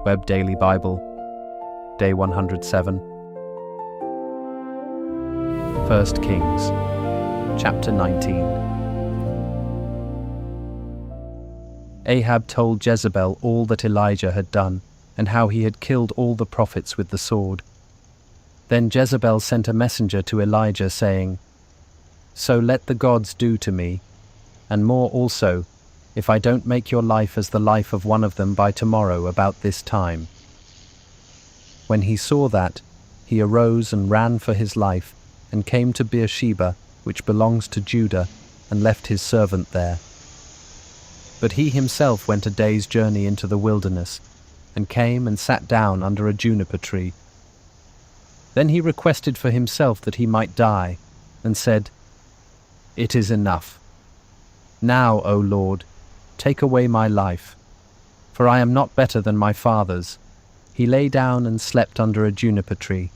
Web Daily Bible, Day 107. 1 Kings, Chapter 19. Ahab told Jezebel all that Elijah had done, and how he had killed all the prophets with the sword. Then Jezebel sent a messenger to Elijah, saying, "So let the gods do to me, and more also, if I don't make your life as the life of one of them by tomorrow about this time." When he saw that, he arose and ran for his life, and came to Beersheba, which belongs to Judah, and left his servant there. But he himself went a day's journey into the wilderness, and came and sat down under a juniper tree. Then he requested for himself that he might die, and said, "It is enough. Now, O Lord, take away my life, for I am not better than my fathers." He lay down and slept under a juniper tree.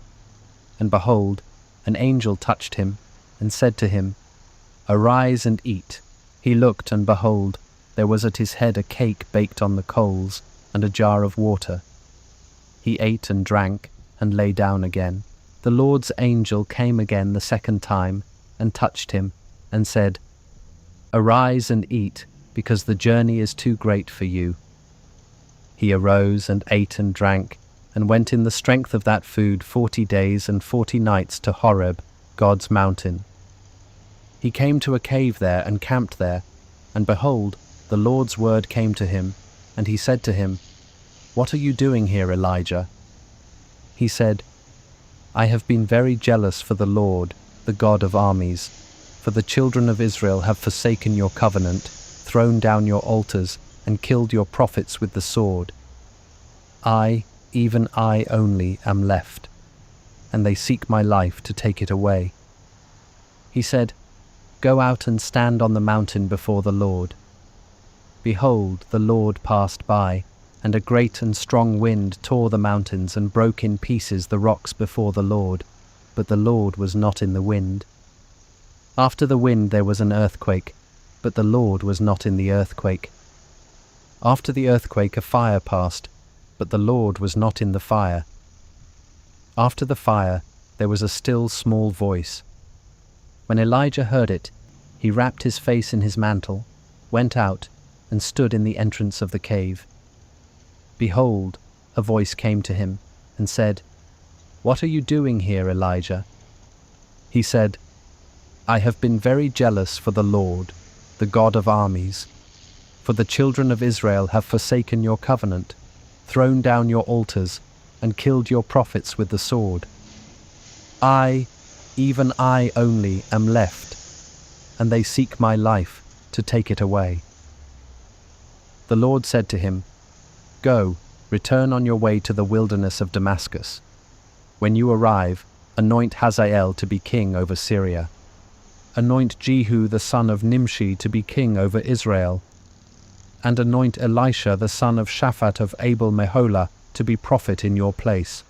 And behold, an angel touched him, and said to him, "Arise and eat." He looked, and behold, there was at his head a cake baked on the coals, and a jar of water. He ate and drank, and lay down again. The Lord's angel came again the second time, and touched him, and said, "Arise and eat, because the journey is too great for you." He arose and ate and drank, and went in the strength of that food 40 days and 40 nights to Horeb, God's mountain. He came to a cave there and camped there, and behold, the Lord's word came to him, and he said to him, "What are you doing here, Elijah?" He said, "I have been very jealous for the Lord, the God of armies, for the children of Israel have forsaken your covenant, thrown down your altars, and killed your prophets with the sword. I, even I only, am left, and they seek my life to take it away." He said, "Go out and stand on the mountain before the Lord." Behold, the Lord passed by, and a great and strong wind tore the mountains and broke in pieces the rocks before the Lord, but the Lord was not in the wind. After the wind there was an earthquake, but the Lord was not in the earthquake. After the earthquake a fire passed, but the Lord was not in the fire. After the fire there was a still small voice. When Elijah heard it, he wrapped his face in his mantle, went out, and stood in the entrance of the cave. Behold, a voice came to him, and said, "What are you doing here, Elijah?" He said, "I have been very jealous for the Lord, the God of armies, for the children of Israel have forsaken your covenant, thrown down your altars, and killed your prophets with the sword. I, even I only, am left, and they seek my life to take it away." The Lord said to him, "Go, return on your way to the wilderness of Damascus. When you arrive, anoint Hazael to be king over Syria. Anoint Jehu the son of Nimshi to be king over Israel, and anoint Elisha the son of Shaphat of Abel-Meholah to be prophet in your place.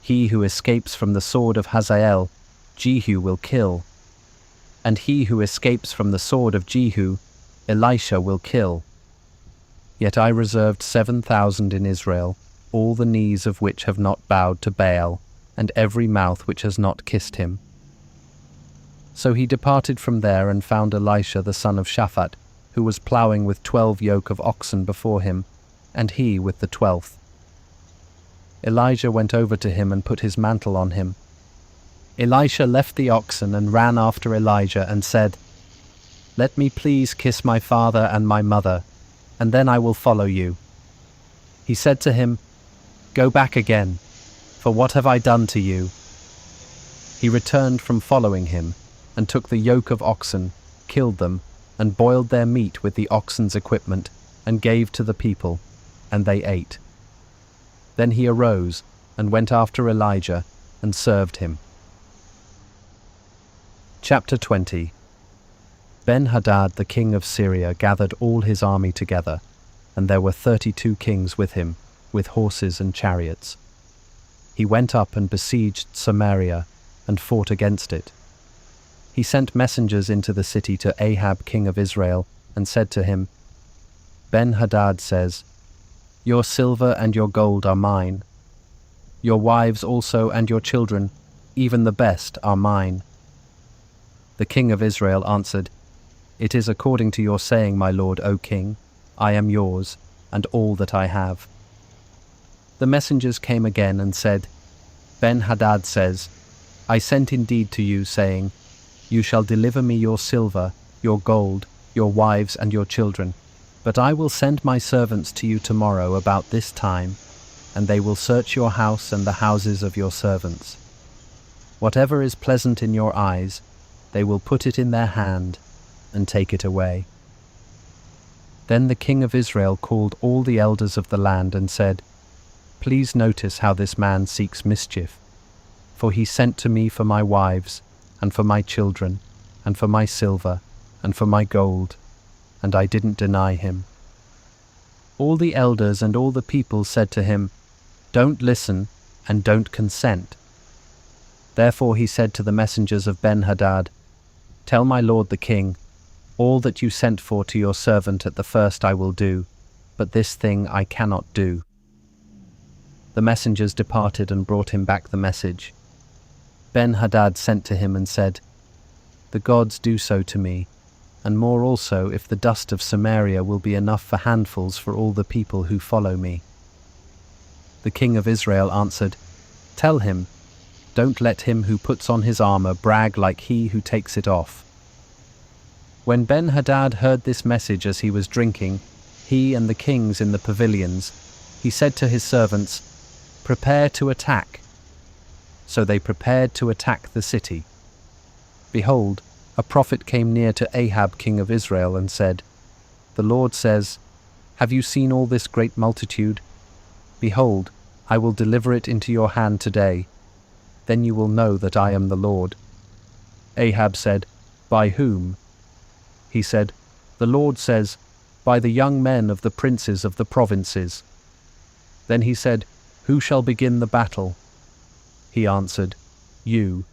He who escapes from the sword of Hazael, Jehu will kill, and he who escapes from the sword of Jehu, Elisha will kill. Yet I reserved 7,000 in Israel, all the knees of which have not bowed to Baal, and every mouth which has not kissed him." So he departed from there and found Elisha the son of Shaphat, who was ploughing with 12 yoke of oxen before him, and he with the 12th. Elijah went over to him and put his mantle on him. Elisha left the oxen and ran after Elijah and said, "Let me please kiss my father and my mother, and then I will follow you." He said to him, "Go back again, for what have I done to you?" He returned from following him, and took the yoke of oxen, killed them, and boiled their meat with the oxen's equipment, and gave to the people, and they ate. Then he arose, and went after Elijah, and served him. Chapter 20. Ben-hadad the king of Syria gathered all his army together, and there were 32 kings with him, with horses and chariots. He went up and besieged Samaria, and fought against it. He sent messengers into the city to Ahab king of Israel, and said to him, "Ben-hadad says, Your silver and your gold are mine. Your wives also and your children, even the best, are mine." The king of Israel answered, "It is according to your saying, my lord, O king. I am yours, and all that I have." The messengers came again and said, "Ben-hadad says, I sent indeed to you, saying, You shall deliver me your silver, your gold, your wives and your children. But I will send my servants to you tomorrow about this time, and they will search your house and the houses of your servants. Whatever is pleasant in your eyes, they will put it in their hand and take it away." Then the king of Israel called all the elders of the land and said, "Please notice how this man seeks mischief. For he sent to me for my wives, and for my children, and for my silver, and for my gold, and I didn't deny him." All the elders and all the people said to him, "Don't listen, and don't consent." Therefore he said to the messengers of Ben-hadad, "Tell my lord the king, all that you sent for to your servant at the first I will do, but this thing I cannot do." The messengers departed and brought him back the message. Ben-hadad sent to him and said, "The gods do so to me, and more also if the dust of Samaria will be enough for handfuls for all the people who follow me." The king of Israel answered, "Tell him, don't let him who puts on his armor brag like he who takes it off." When Ben-hadad heard this message as he was drinking, he and the kings in the pavilions, he said to his servants, "Prepare to attack." So they prepared to attack the city. Behold, a prophet came near to Ahab king of Israel and said, "The Lord says, Have you seen all this great multitude? Behold, I will deliver it into your hand today. Then you will know that I am the Lord." Ahab said, "By whom?" He said, "The Lord says, By the young men of the princes of the provinces." Then he said, "Who shall begin the battle?" He answered, "You."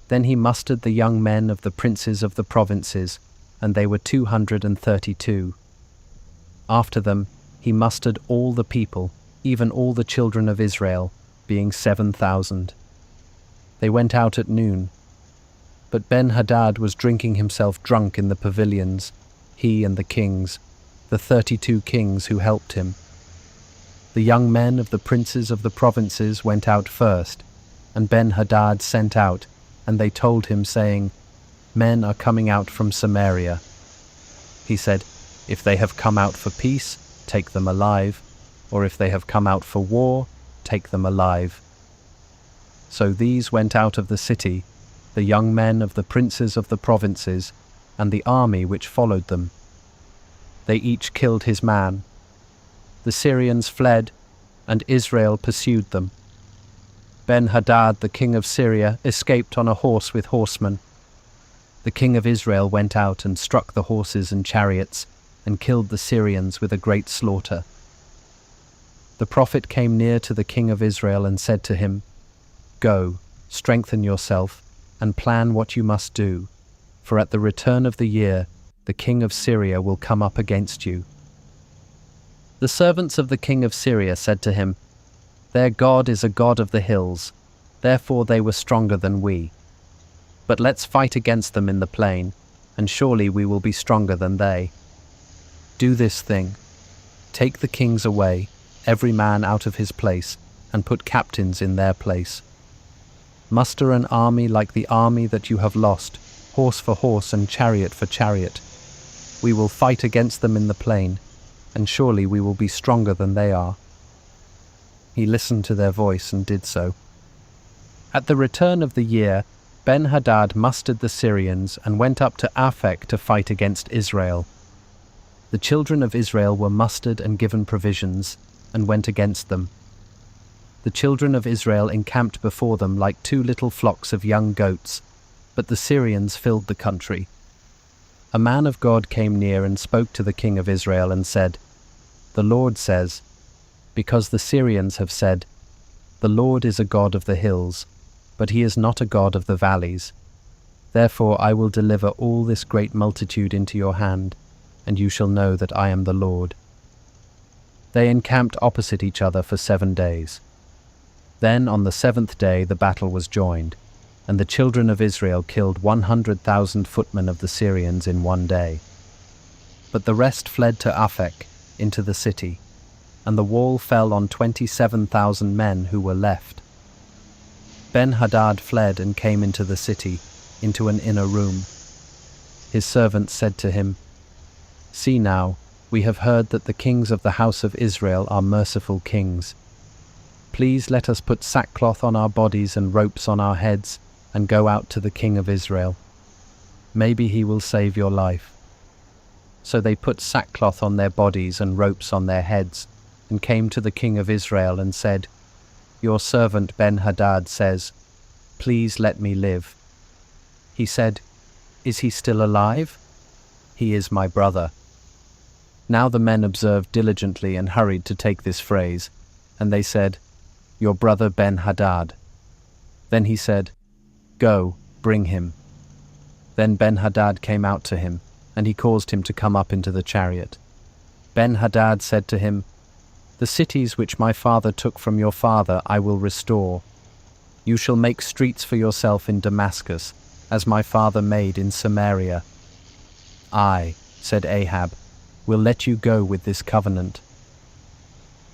Then he mustered the young men of the princes of the provinces, and they were 232. After them he mustered all the people, even all the children of Israel, being 7,000. They went out at noon. But Ben-hadad was drinking himself drunk in the pavilions, he and the kings, the 32 kings who helped him. The young men of the princes of the provinces went out first, and Ben-hadad sent out, and they told him, saying, "Men are coming out from Samaria." He said, "If they have come out for peace, take them alive, or if they have come out for war, take them alive." So these went out of the city, the young men of the princes of the provinces, and the army which followed them. They each killed his man. The Syrians fled, and Israel pursued them. Ben-hadad, the king of Syria, escaped on a horse with horsemen. The king of Israel went out and struck the horses and chariots, and killed the Syrians with a great slaughter. The prophet came near to the king of Israel and said to him, "Go, strengthen yourself, and plan what you must do, for at the return of the year the king of Syria will come up against you." The servants of the king of Syria said to him, "Their God is a God of the hills, therefore they were stronger than we. But let's fight against them in the plain, and surely we will be stronger than they. Do this thing. Take the kings away, every man out of his place, and put captains in their place. Muster an army like the army that you have lost, horse for horse and chariot for chariot. We will fight against them in the plain, and surely we will be stronger than they are." He listened to their voice and did so. At the return of the year, Ben-hadad mustered the Syrians and went up to Aphek to fight against Israel. The children of Israel were mustered and given provisions, and went against them. The children of Israel encamped before them like 2 little flocks of young goats, but the Syrians filled the country. A man of God came near and spoke to the king of Israel and said, "The Lord says, because the Syrians have said, 'The Lord is a God of the hills, but he is not a God of the valleys.' Therefore I will deliver all this great multitude into your hand, and you shall know that I am the Lord." They encamped opposite each other for 7 days. Then on the 7th day the battle was joined, and the children of Israel killed 100,000 footmen of the Syrians in 1 day. But the rest fled to Aphek, into the city, and the wall fell on 27,000 men who were left. Ben-hadad fled and came into the city, into an inner room. His servants said to him, "See now, we have heard that the kings of the house of Israel are merciful kings. Please let us put sackcloth on our bodies and ropes on our heads and go out to the king of Israel. Maybe he will save your life." So they put sackcloth on their bodies and ropes on their heads and came to the king of Israel and said, "Your servant Ben-hadad says, 'Please let me live.'" He said, "Is he still alive?" "He is my brother." Now the men observed diligently and hurried to take this phrase, and they said, "Your brother Ben-hadad." Then he said, "Go, bring him." Then Ben-hadad came out to him, and he caused him to come up into the chariot. Ben-hadad said to him, "The cities which my father took from your father I will restore. You shall make streets for yourself in Damascus, as my father made in Samaria." "I," said Ahab, "will let you go with this covenant."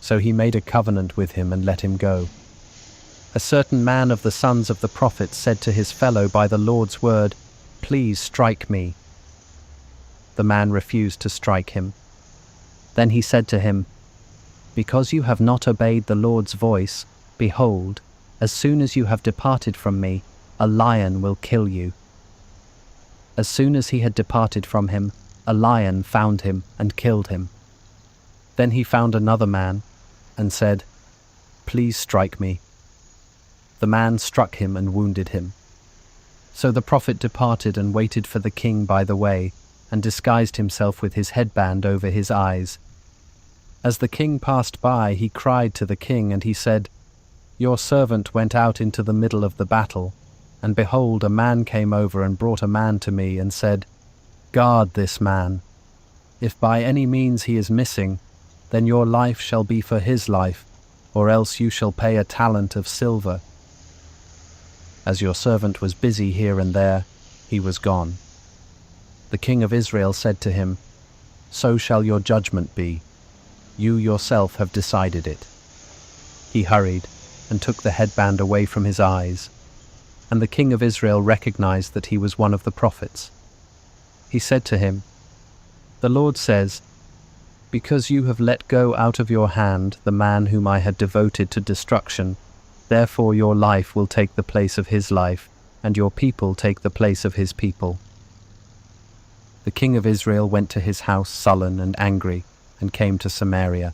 So he made a covenant with him and let him go. A certain man of the sons of the prophets said to his fellow by the Lord's word, "Please strike me." The man refused to strike him. Then he said to him, "Because you have not obeyed the Lord's voice, behold, as soon as you have departed from me, a lion will kill you." As soon as he had departed from him, a lion found him and killed him. Then he found another man and said, "Please strike me." The man struck him and wounded him. So the prophet departed and waited for the king by the way, and disguised himself with his headband over his eyes. As the king passed by, he cried to the king, and he said, "Your servant went out into the middle of the battle, and behold, a man came over and brought a man to me and said, 'Guard this man. If by any means he is missing, then your life shall be for his life, or else you shall pay a talent of silver.' As your servant was busy here and there, he was gone. The king of Israel said to him, 'So shall your judgment be. You yourself have decided it.' He hurried and took the headband away from his eyes, and the king of Israel recognized that he was one of the prophets. He said to him, 'The Lord says, because you have let go out of your hand the man whom I had devoted to destruction, therefore your life will take the place of his life, and your people take the place of his people.' The king of Israel went to his house sullen and angry, and came to Samaria.